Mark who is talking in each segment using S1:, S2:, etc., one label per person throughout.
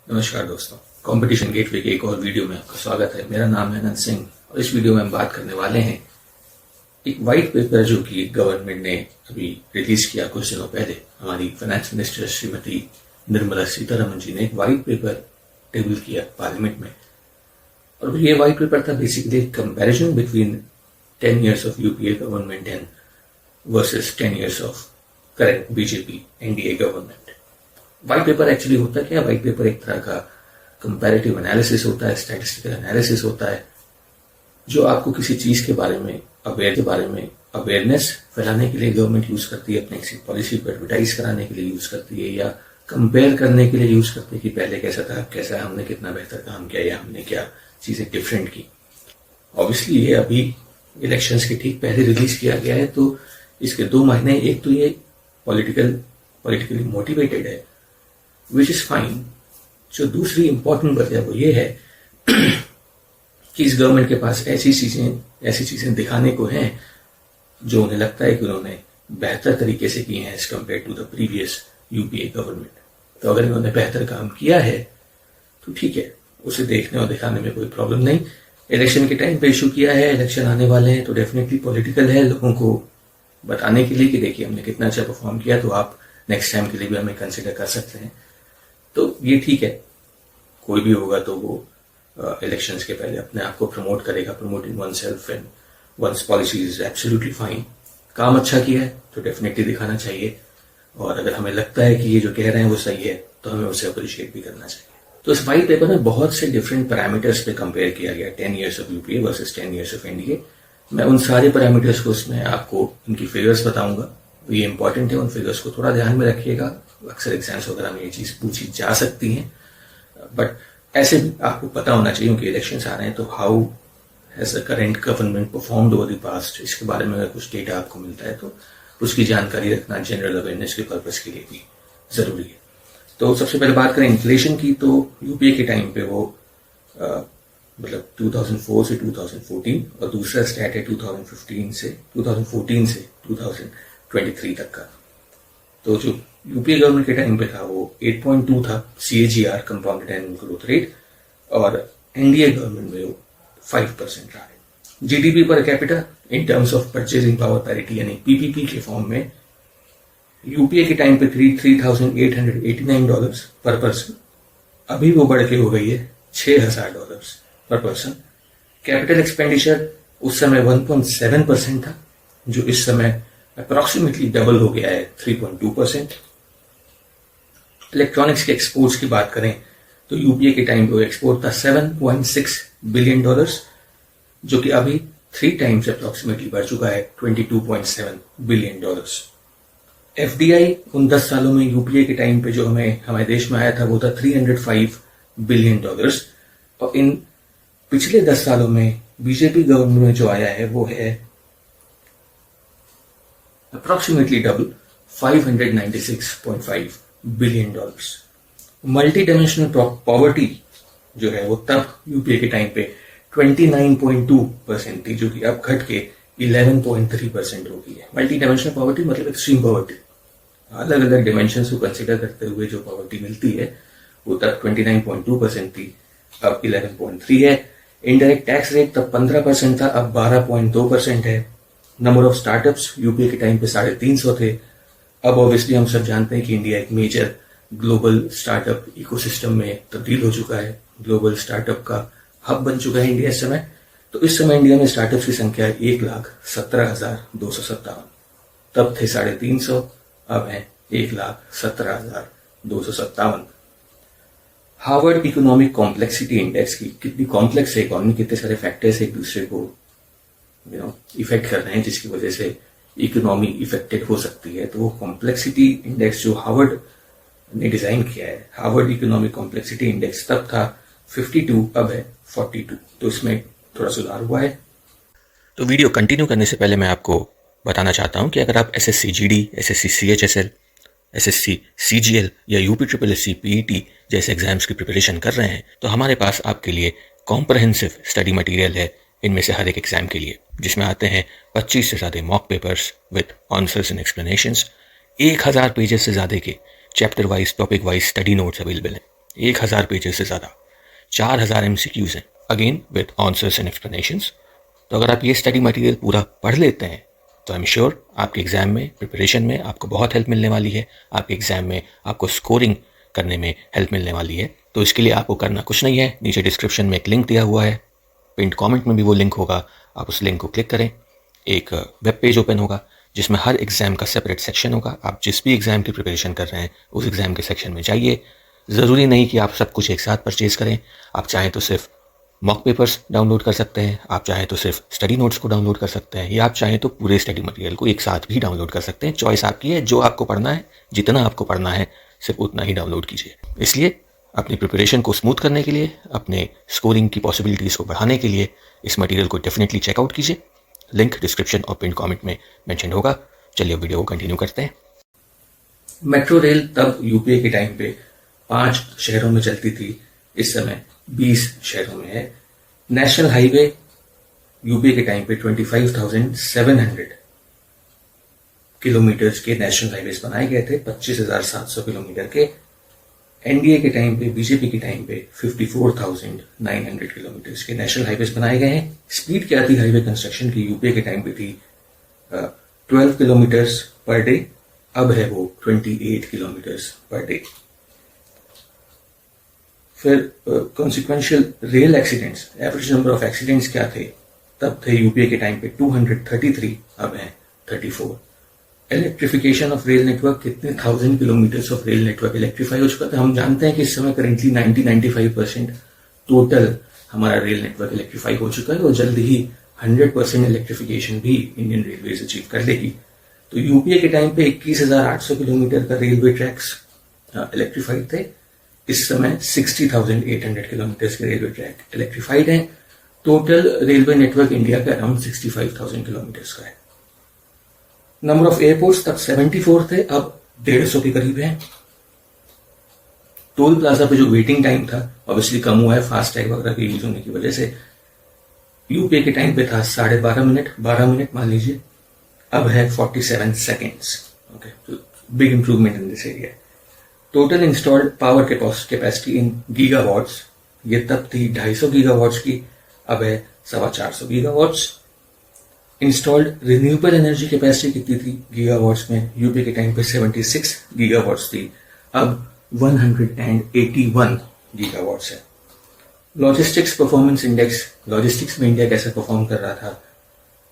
S1: नमस्कार दोस्तों, competition gateway के एक और वीडियो में आपका स्वागत है। मेरा नाम है अनंत सिंह और इस वीडियो में हम बात करने वाले हैं एक वाइट पेपर जो कि गवर्नमेंट ने अभी रिलीज किया कुछ दिनों पहले। हमारी फाइनेंस मिनिस्टर श्रीमती निर्मला सीतारमण जी ने एक वाइट पेपर टेबल किया पार्लियामेंट में, और ये वाइट पेपर था basically comparison between 10 years of UPA government and versus 10 years of current BJP NDA government. White paper actually होता क्या है? वाइट पेपर एक तरह का कंपैरेटिव एनालिसिस होता है, स्टैटिस्टिकल एनालिसिस होता है, जो आपको किसी चीज के बारे में अवेयरनेस फैलाने के लिए गवर्नमेंट यूज करती है, अपने किसी पॉलिसी को एडवर्टाइज कराने के लिए यूज करती है, या कंपेयर करने के लिए यूज करती है कि पहले कैसा था, कैसा है, हमने कितना बेहतर काम किया या हमने क्या चीजें डिफरेंट की। ऑब्वियसली ये अभी इलेक्शंस के ठीक पहले रिलीज किया गया है, तो इसके 2 महीने, एक तो ये पॉलिटिकली मोटिवेटेड है, विच इज फाइन। जो दूसरी इंपॉर्टेंट वजह वो ये है कि इस गवर्नमेंट के पास ऐसी चीजें दिखाने को हैं जो उन्हें लगता है कि उन्होंने बेहतर तरीके से किए हैं as compare to the previous UPA government. तो अगर इन्होंने बेहतर काम किया है तो ठीक है, उसे देखने और दिखाने में कोई प्रॉब्लम नहीं। इलेक्शन के टाइम पे इशू किया है, इलेक्शन आने वाले हैं, तो डेफिनेटली पॉलिटिकल है, लोगों को बताने के लिए कि देखिए हमने कितना अच्छा परफॉर्म किया, तो आप नेक्स्ट टाइम के लिए भी हमें कंसिडर कर सकते हैं। तो ये ठीक है, कोई भी होगा तो वो इलेक्शंस के पहले अपने आप को प्रमोट करेगा, promoting oneself and one's policy is absolutely fine. काम अच्छा किया है तो डेफिनेटली दिखाना चाहिए, और अगर हमें लगता है कि ये जो कह रहे हैं वो सही है तो हमें उसे अप्रिशिएट भी करना चाहिए। तो इस वाइट पेपर में बहुत से डिफरेंट पैरामीटर्स पे कंपेयर किया गया, 10 years of UPA versus 10 years of NDA. मैं उन सारे पैरामीटर्स को उसमें आपको उनकी फिगर्स बताऊंगा, ये इंपॉर्टेंट है, उन फिगर्स को थोड़ा ध्यान में रखिएगा। अक्सर एग्जाम्स वगैरह में ये चीज पूछी जा सकती है, बट ऐसे भी आपको पता होना चाहिए कि इलेक्शंस आ रहे हैं, तो how has the current government performed over the past, इसके बारे में अगर कुछ डेटा आपको मिलता है तो उसकी जानकारी रखना जनरल अवेयरनेस के पर्पज के लिए भी जरूरी है। तो सबसे पहले बात करें इन्फ्लेशन की, तो यूपीए के टाइम पे वो मतलब 2004 से 2014, और दूसरा स्टैट है 2014 से 2023 तक का। तो जो यूपीए गवर्नमेंट के टाइम पे था वो 8.2 था CAGR compounded annual growth rate, और एनडीए गवर्नमेंट में वो 5% रहा है। GDP per capita in terms of purchasing power parity यानी पीपीपी के फॉर्म में यूपीए के टाइम पे $3,889 पर पर्सन, अभी वो बढ़ के हो गई है $6,000 पर पर्सन। कैपिटल एक्सपेंडिचर उस समय 1.7% था, जो इस समय अप्रोक्सीमेटली डबल हो गया है 3.2%। इलेक्ट्रॉनिक्स के एक्सपोर्ट्स की बात करें तो यूपीए के टाइम पे एक्सपोर्ट था $7.6 बिलियन, जो कि अभी 3 times अप्रोक्सीमेटली बढ़ चुका है $22.7 बिलियन। एफडीआई उन 10 सालों में यूपीए के टाइम पे जो हमारे देश में आया था वो था $305 बिलियन, और इन पिछले 10 सालों में बीजेपी गवर्नमेंट में जो आया है वो है approximately double $596.5 billion. Multi dimensional poverty जो है वो तब यूपीए के टाइम पे 29.2% थी, जो कि अब घट के 11.3% हो गई है। मल्टी डायमेंशनल पॉवर्टी मतलब एक्सट्रीम पॉवर्टी, अलग अलग डिमेंशन को कंसिडर करते हुए जो पॉवर्टी मिलती है वो तब 29.2% थी, अब 11.3 है। इनडायरेक्ट टैक्स रेट तब 15% था, अब 12.2% है। नंबर ऑफ स्टार्टअप्स यूपीए के टाइम पे 350 थे, अब ऑब्वियसली हम सब जानते हैं कि इंडिया एक मेजर ग्लोबल स्टार्टअप इकोसिस्टम में तब्दील हो चुका है, ग्लोबल स्टार्टअप का हब बन चुका है इंडिया इस समय। तो इस समय इंडिया में स्टार्टअप्स की संख्या 1,17,257, तब थे 350, अब है 1,17,257। हार्वर्ड इकोनॉमिक कॉम्प्लेक्सिटी इंडेक्स की कितनी कॉम्प्लेक्स है इकोनॉमी, कितने सारे फैक्टर्स एक दूसरे को इफेक्ट कर रहे हैं जिसकी वजह से इकोनॉमी इफेक्टेड हो सकती है। तो वो कॉम्प्लेक्सिटी इंडेक्स जो हार्वर्ड ने डिजाइन किया है, हार्वर्ड इकोनॉमिक कॉम्प्लेक्सिटी इंडेक्स, तब था 52, अब है 42, तो इसमें थोड़ा सुधार हुआ है।
S2: तो वीडियो कंटिन्यू करने से पहले मैं आपको बताना चाहता हूं कि अगर आप SSC GD, SSC CHSL, SSC CGL या UPSSC PET जैसे एग्जाम्स की प्रिपरेशन कर रहे हैं, तो हमारे पास आपके लिए कॉम्प्रहेंसिव स्टडी मटेरियल है इनमें से हर एक एग्जाम के लिए, जिसमें आते हैं 25 से ज़्यादा mock papers with answers and explanations, 1000 pages से ज़्यादा के chapter wise topic wise study notes available हैं। 1000 पेजेस से ज़्यादा, 4000 MCQs हैं, again with answers and explanations. तो अगर आप ये स्टडी मटेरियल पूरा पढ़ लेते हैं तो आई एम श्योर आपके एग्ज़ाम में प्रिपरेशन में आपको बहुत हेल्प मिलने वाली है, आपके एग्ज़ाम में आपको स्कोरिंग करने में हेल्प मिलने वाली है। तो इसके लिए आपको करना कुछ नहीं है, नीचे डिस्क्रिप्शन में एक लिंक दिया हुआ है, पिंड कमेंट में भी वो लिंक होगा, आप उस लिंक को क्लिक करें, एक वेब पेज ओपन होगा जिसमें हर एग्ज़ाम का सेपरेट सेक्शन होगा। आप जिस भी एग्ज़ाम की प्रिपरेशन कर रहे हैं उस एग्ज़ाम के सेक्शन में जाइए। ज़रूरी नहीं कि आप सब कुछ एक साथ परचेज़ करें, आप चाहें तो सिर्फ मॉक पेपर्स डाउनलोड कर सकते हैं, आप चाहें तो सिर्फ स्टडी नोट्स को डाउनलोड कर सकते हैं, या आप चाहें तो पूरे स्टडी मटेरियल को एक साथ भी डाउनलोड कर सकते हैं। चॉइस आपकी है, जो आपको पढ़ना है, जितना आपको पढ़ना है सिर्फ उतना ही डाउनलोड कीजिए। इसलिए अपनी प्रिपरेशन को स्मूथ करने के लिए, अपने स्कोरिंग की पॉसिबिलिटीज़ को बढ़ाने के लिए इस मटेरियल को डेफिनेटली चेकआउट कीजिए। लिंक डिस्क्रिप्शन और पिन कमेंट में मेंशन होगा। चलिए वीडियो को कंटिन्यू करते हैं।
S1: मेट्रो रेल तब यूपीए के टाइम पे 5 शहरों में चलती थी, इस समय 20 शहरों में है। नेशनल हाईवे यूपीए के टाइम पे 25,700 किलोमीटर्स के नेशनल हाईवेज बनाए गए थे, 25,700 किलोमीटर के। एनडीए के टाइम पे, बीजेपी के टाइम पे 54,900 किलोमीटर्स के नेशनल हाईवेज बनाए गए हैं। स्पीड क्या थी हाईवे कंस्ट्रक्शन की? यूपीए के टाइम पे थी 12 किलोमीटर्स पर डे, अब है वो 28 किलोमीटर्स पर डे। फिर consequential rail accidents, average number of accidents क्या थे? तब थे यूपीए के टाइम पे 233, अब है 34। इलेक्ट्रिफिकेशन ऑफ रेल नेटवर्क, कितने 1000 kilometres of rail network electrify हो चुका था? हम जानते हैं कि इस समय करेंटली 90-95% टोटल हमारा रेल नेटवर्क इलेक्ट्रीफाई हो चुका है और जल्द ही 100% इलेक्ट्रिफिकेशन भी इंडियन रेलवेज अचीव कर लेगी। तो यूपीए के टाइम पे 21,800 किलोमीटर का रेलवे ट्रैक्स इलेक्ट्रीफाइड थे। इस समय 60,800 किलोमीटर के रेलवे ट्रैक इलेक्ट्रीफाइड हैं। टोटल रेलवे नेटवर्क इंडिया का अराउंड 65,000 किलोमीटर का है। नंबर ऑफ एयरपोर्ट्स तब 74 थे, अब 150 के करीब हैं। टोल प्लाजा पे जो वेटिंग टाइम था ऑब्वियसली कम हुआ है फास्ट टैग वगैरह के यूज होने की वजह से। यूपीए के टाइम पे था 12.5 मिनट, 12 मिनट मान लीजिए, अब है 47 सेकेंड्स। ओके, तो big improvement in this area. Total installed power capacity in gigawatts, ये तब थी 250 गीगावाट्स की, अब है 450 gigawatts. Installed renewable energy capacity कितनी थी गीगावाट्स में? यूपीए के टाइम पे 76 गीगावाट्स थी, अब 181 गीगावाट्स है। लॉजिस्टिक्स परफॉर्मेंस इंडेक्स, लॉजिस्टिक्स में इंडिया कैसे परफॉर्म कर रहा था?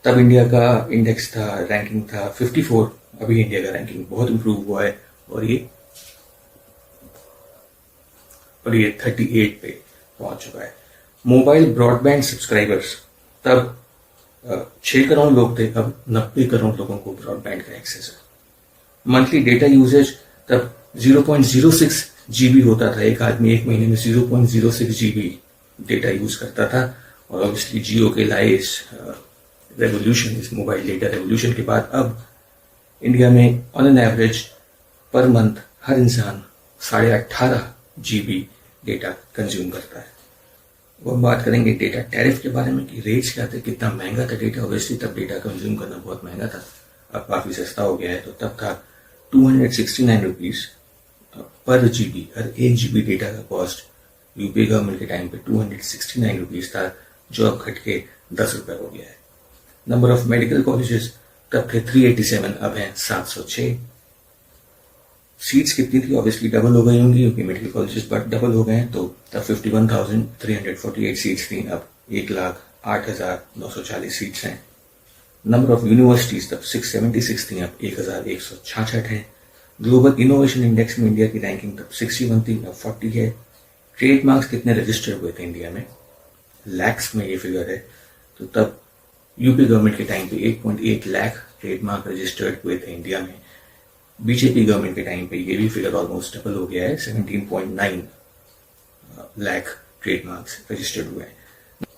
S1: तब इंडिया का इंडेक्स था, रैंकिंग था 54, अभी इंडिया का रैंकिंग बहुत इंप्रूव हुआ है और ये 38 पे पहुंच चुका है। मोबाइल ब्रॉडबैंड सब्सक्राइबर्स, तब 6 करोड़ लोग थे, अब 90 करोड़ लोगों को ब्रॉडबैंड का एक्सेस है। मंथली डेटा यूजेज तब 0.06 जीबी होता था, एक आदमी एक महीने में 0.06 जीबी डेटा यूज करता था। और ऑब्वियसली जियो के लाए इस रेवोल्यूशन, इस मोबाइल डेटा रेवोल्यूशन के बाद अब इंडिया में on an average per month हर इंसान 18.5 जीबी डेटा कंज्यूम करता है। वो हम बात करेंगे डेटा टैरिफ के बारे में कि रेट्स क्या थे, कितना महंगा था डेटा। ऑब्वियसली तब डेटा कंज्यूम करना बहुत महंगा था, अब काफी सस्ता हो गया है। तो तब था 269 रुपीज पर जीबी, हर 1 जीबी डेटा का कॉस्ट यूपीए गवर्नमेंट के टाइम पे 269 रुपीज था, जो अब घट के 10 रुपए हो गया है। नंबर ऑफ मेडिकल कॉलेजेस तब थे 387, अब है 706। सीट्स कितनी थी? ऑब्वियसली डबल हो गई होंगी क्योंकि मेडिकल कॉलेजेस बट डबल हो गए हैं। तो तब 51,348 सीट्स थी, अब 1,08,940 सीट्स हैं। नंबर ऑफ यूनिवर्सिटीज तब 676 थी, अब 1,166 हैं। ग्लोबल इनोवेशन इंडेक्स में इंडिया की रैंकिंग तब 61 थी, अब 40 है। ट्रेडमार्क्स कितने रजिस्टर हुए थे इंडिया में? लैक्स में ये फिगर है। तो तब यूपी गवर्नमेंट के टाइम पे 8.8 लाख ट्रेडमार्क रजिस्टर्ड हुए थे इंडिया में। बीजेपी गवर्नमेंट के टाइम पे ये भी फिगर ऑलमोस्ट डबल हो गया है, 17.9 लाख ट्रेडमार्क्स रजिस्टर्ड हुए हैं।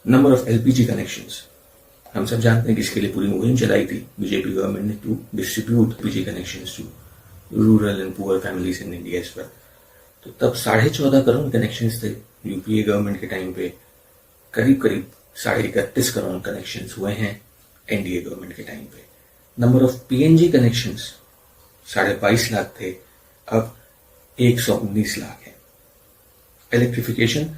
S1: नंबर ऑफ एलपीजी कनेक्शंस, हम सब जानते हैं कि इसके लिए पूरी मुहिम चलाई थी बीजेपी गवर्नमेंट ने to distribute LPG connections to rural and poor families in India as well. तो तब 14.5 करोड़ कनेक्शंस थे यूपीए गवर्नमेंट के टाइम पे, करीब 31.5 करोड़ कनेक्शंस हुए हैं एनडीए गवर्नमेंट के टाइम पे। Number of PNG connections 22.5 lakh थे, अब 119 लाख है। इलेक्ट्रिफिकेशन,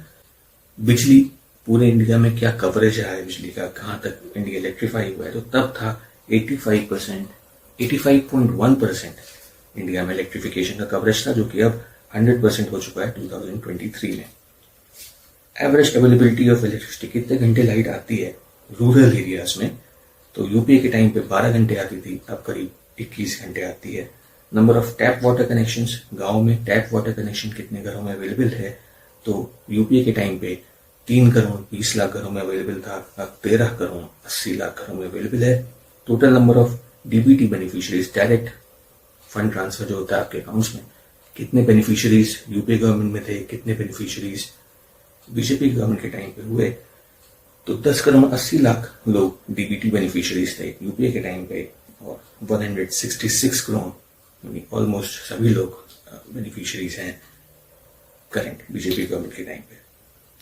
S1: बिजली पूरे इंडिया में क्या कवरेज रहा है बिजली का, कहाँ तक इंडिया इलेक्ट्रीफाई हुआ है, तो तब था 85.1% इंडिया में इलेक्ट्रिफिकेशन का कवरेज था, जो कि अब 100% हो चुका है 2023 में। एवरेज अवेलेबिलिटी ऑफ इलेक्ट्रिसिटी, कितने घंटे लाइट आती है रूरल एरियाज में, तो यूपी के टाइम पे 12 घंटे आती थी, अब करीब 21 घंटे आती है। Number of tap water connections, गांव में टैप वाटर कनेक्शन कितने घरों में अवेलेबल है, तो यूपी के टाइम पे 3 करोड़ 20 लाख घरों में अवेलेबल था, अब 13 करोड़ 80 लाख घरों में अवेलेबल है। Total number of DBT beneficiaries, direct fund transfer जो होता है आपके अकाउंट्स में, कितने बेनिफिशियरीज यूपी गवर्नमेंट में थे, कितने बेनिफिशियरीज बीजेपी गवर्नमेंट के टाइम पे हुए, तो 10 करोड़ 80 लाख लोग डीबीटी बेनिफिशियरीज थे यूपीए के टाइम पे, और 166 करोड़ यानी ऑलमोस्ट सभी लोग बेनिफिशियरीज हैं करंट बीजेपी गवर्नमेंट के टाइम पे।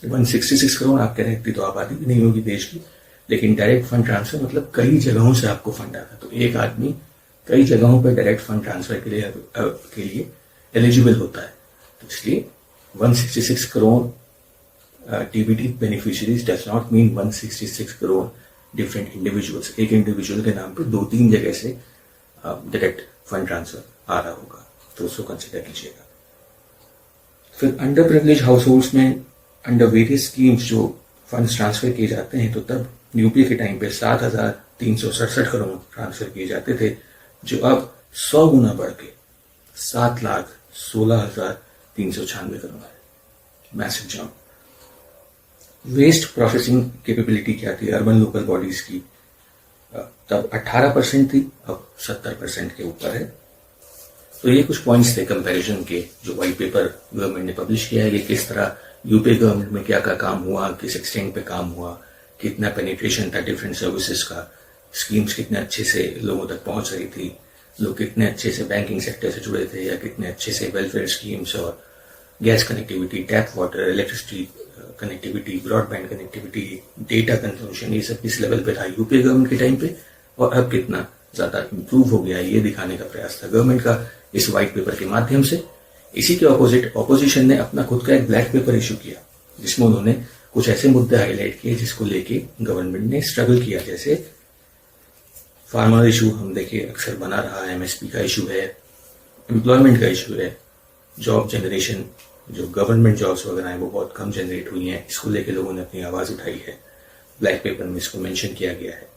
S1: 166 करोड़ आप कह रहे हैं तो आबादी भी नहीं होगी देश की, लेकिन डायरेक्ट फंड ट्रांसफर मतलब कई जगहों से आपको फंड आता, तो एक आदमी कई जगहों पर डायरेक्ट फंड ट्रांसफर के लिए एलिजिबल होता है, तो इसलिए 166 crore DBT beneficiaries does not mean 166 crore different individuals, एक इंडिविजुअल के नाम पे 2-3 जगह से डायरेक्ट फंड ट्रांसफर आ रहा होगा, तो उसको कंसिडर कीजिएगा। फिर अंडर प्रिविलेज हाउस होल्ड्स में अंडर वेरियस स्कीम्स जो फंड्स ट्रांसफर किए जाते हैं, तो तब यूपी के टाइम पे 7,367 करोड़ ट्रांसफर किए जाते थे, जो अब 100 गुना बढ़ के 7,16,396 करोड़ है, massive jump. Waste processing capability क्या थी अर्बन लोकल बॉडीज की, तब 18% थी, अब 70% के ऊपर है। तो ये कुछ पॉइंट्स थे कंपैरिजन के, जो व्हाइट पेपर गवर्नमेंट ने पब्लिश किया है कि किस तरह यूपी गवर्नमेंट में क्या क्या काम हुआ, किस एक्सटेंट पे काम हुआ, कितना पेनिट्रेशन था डिफरेंट सर्विसेज का, स्कीम्स कितने अच्छे से लोगों तक पहुंच रही थी, लोग कितने अच्छे से बैंकिंग सेक्टर से जुड़े थे, या कितने अच्छे से वेलफेयर स्कीम्स और gas connectivity, tap water, electricity connectivity, broadband connectivity, data consumption, ये सब किस लेवल पे था यूपी गवर्नमेंट के टाइम पे, और अब कितना ज्यादा इंप्रूव हो गया, ये दिखाने का प्रयास था गवर्नमेंट का इस व्हाइट पेपर के माध्यम से। इसी के ऑपोजिट ऑपोजिशन ने अपना खुद का एक ब्लैक पेपर इशू किया, जिसमें उन्होंने कुछ ऐसे मुद्दे हाईलाइट किए जिसको लेके गवर्नमेंट ने स्ट्रगल किया, जैसे फार्मर इशू हम देखिए अक्सर बना रहा है, एमएसपी का इशू है, एम्प्लॉयमेंट का इशू है, जॉब जनरेशन, जो गवर्नमेंट जॉब्स वगैरह हैं वो बहुत कम जनरेट हुई हैं, इसको लेके लोगों ने अपनी आवाज उठाई है, ब्लैक पेपर में इसको मेंशन किया गया है।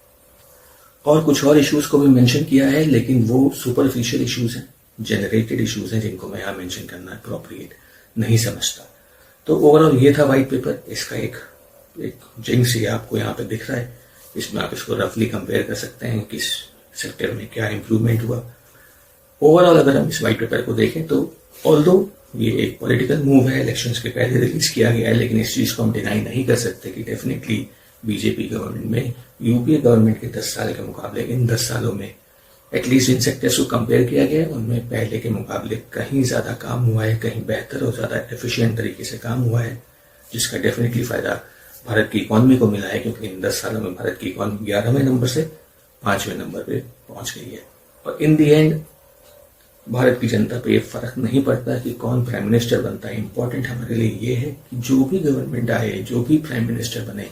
S1: और कुछ और इश्यूज को भी मेंशन किया है, लेकिन वो सुपरफिशियल इश्यूज हैं, जनरेटेड इश्यूज हैं, जिनको मैं यहाँ मेंशन करना अप्रोप्रिएट नहीं समझता। तो ओवरऑल ये था व्हाइट पेपर, इसका एक जिंक्स ये आपको यहाँ पे दिख रहा है, इसमें आप इसको रफली कंपेयर कर सकते हैं किस सेक्टर में क्या इंप्रूवमेंट हुआ। ओवरऑल अगर हम इस व्हाइट पेपर को देखें तो ऑल्दो ये एक पॉलिटिकल मूव है, इलेक्शंस के पहले रिलीज किया गया है, लेकिन इस चीज को हम डिनाई नहीं कर सकते कि डेफिनेटली बीजेपी गवर्नमेंट में यूपीए गवर्नमेंट के 10 साल के मुकाबले इन 10 सालों में एटलीस्ट इन सेक्टर्स को कंपेयर किया गया है, उनमें पहले के मुकाबले कहीं ज्यादा काम हुआ है, कहीं बेहतर और ज्यादा एफिशिएंट तरीके से काम हुआ है, जिसका डेफिनेटली फायदा भारत की इकोनॉमी को मिला है, क्योंकि इन 10 सालों में भारत की इकोनॉमी 11वें नंबर से 5वें नंबर पे पहुंच गई है। और इन दी एंड भारत की जनता पे ये फर्क नहीं पड़ता कि कौन प्राइम मिनिस्टर बनता है, इंपॉर्टेंट हमारे लिए ये है कि जो भी गवर्नमेंट आए, जो भी प्राइम मिनिस्टर बने,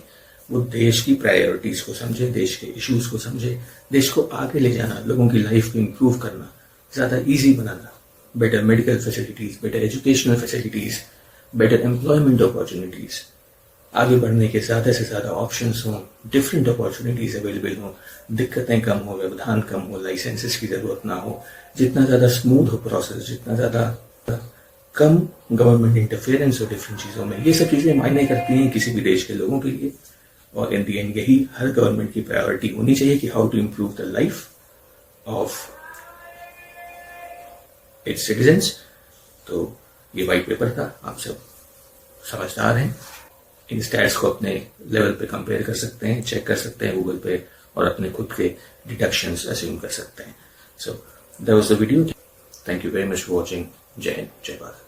S1: वो देश की प्रायोरिटीज को समझे, देश के इश्यूज को समझे, देश को आगे ले जाना, लोगों की लाइफ को इम्प्रूव करना, ज्यादा इजी बनाना, better medical facilities, better educational facilities, better employment opportunities, आगे बढ़ने के ज्यादा से ज्यादा ऑप्शंस हों, डिफरेंट अपॉर्चुनिटीज अवेलेबल हों, दिक्कतें कम हो, व्यवधान कम हो, लाइसेंसेस की जरूरत ना हो, जितना ज्यादा स्मूथ हो प्रोसेस, जितना ज्यादा कम गवर्नमेंट इंटरफेरेंस हो डिफरेंट चीजों में, ये सब चीजें मायने करती हैं किसी भी देश के लोगों के लिए। और इन दी एंड यही हर गवर्नमेंट की प्रायोरिटी होनी चाहिए कि how to improve the life of its citizens. तो ये व्हाइट पेपर था, आप सब समझदार हैं, इन स्टैट्स को अपने लेवल पे कंपेयर कर सकते हैं, चेक कर सकते हैं गूगल पे, और अपने खुद के डिडक्शंस अज्यूम कर सकते हैं। So that was the video, thank you very much for watching, जय हिंद, जय भारत।